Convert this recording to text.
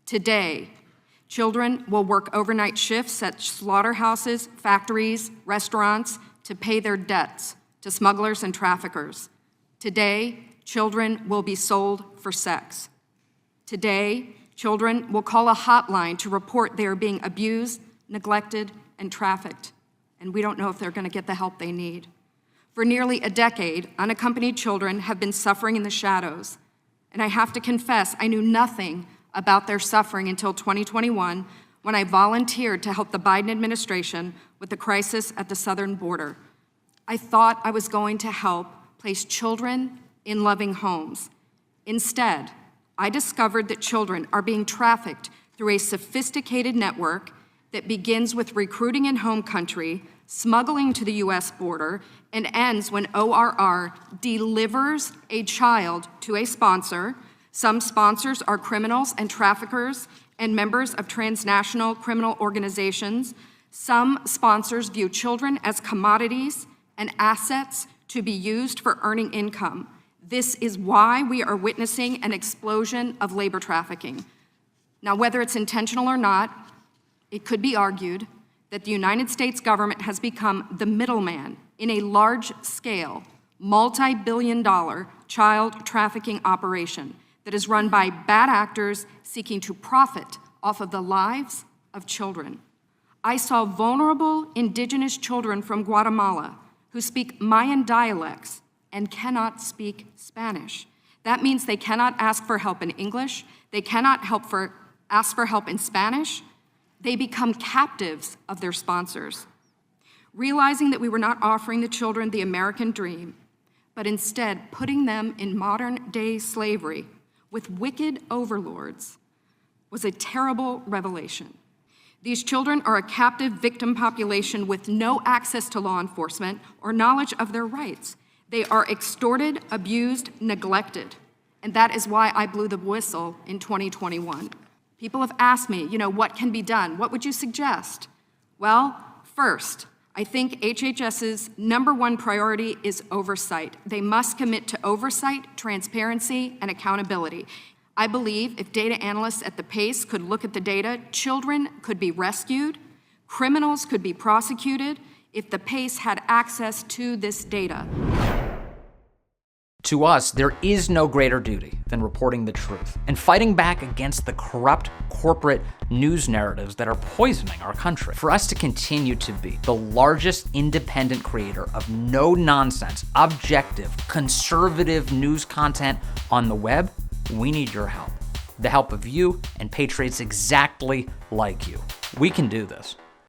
Today, children will work overnight shifts at slaughterhouses, factories, restaurants to pay their debts to smugglers and traffickers. Today, children will be sold for sex. Today, children will call a hotline to report they are being abused, neglected, and trafficked, and we don't know if they're going to get the help they need. For nearly a decade, unaccompanied children have been suffering in the shadows, and I have to confess, I knew nothing about their suffering until 2021, when I volunteered to help the Biden administration with the crisis at the southern border. I thought I was going to help place children in loving homes. Instead, I discovered that children are being trafficked through a sophisticated network that begins with recruiting in home country, smuggling to the US border, and ends when ORR delivers a child to a sponsor. Some sponsors are criminals and traffickers and members of transnational criminal organizations. Some sponsors view children as commodities and assets to be used for earning income. This is why we are witnessing an explosion of labor trafficking. Now, whether it's intentional or not, it could be argued that the United States government has become the middleman in a large-scale, multi-billion-dollar child trafficking operation that is run by bad actors seeking to profit off of the lives of children. I saw vulnerable indigenous children from Guatemala who speak Mayan dialects and cannot speak Spanish. That means they cannot ask for help in English, they cannot ask for help in Spanish. They become captives of their sponsors. Realizing that we were not offering the children the American dream, but instead putting them in modern-day slavery with wicked overlords was a terrible revelation. These children are a captive victim population with no access to law enforcement or knowledge of their rights. They are extorted, abused, neglected, and that is why I blew the whistle in 2021. People have asked me, what can be done? What would you suggest? Well, first, I think HHS's #1 priority is oversight. They must commit to oversight, transparency, and accountability. I believe if data analysts at the PACE could look at the data, children could be rescued, criminals could be prosecuted if the PACE had access to this data. To us, there is no greater duty than reporting the truth and fighting back against the corrupt corporate news narratives that are poisoning our country. For us to continue to be the largest independent creator of no-nonsense, objective, conservative news content on the web, we need your help. The help of you and patriots exactly like you. We can do this.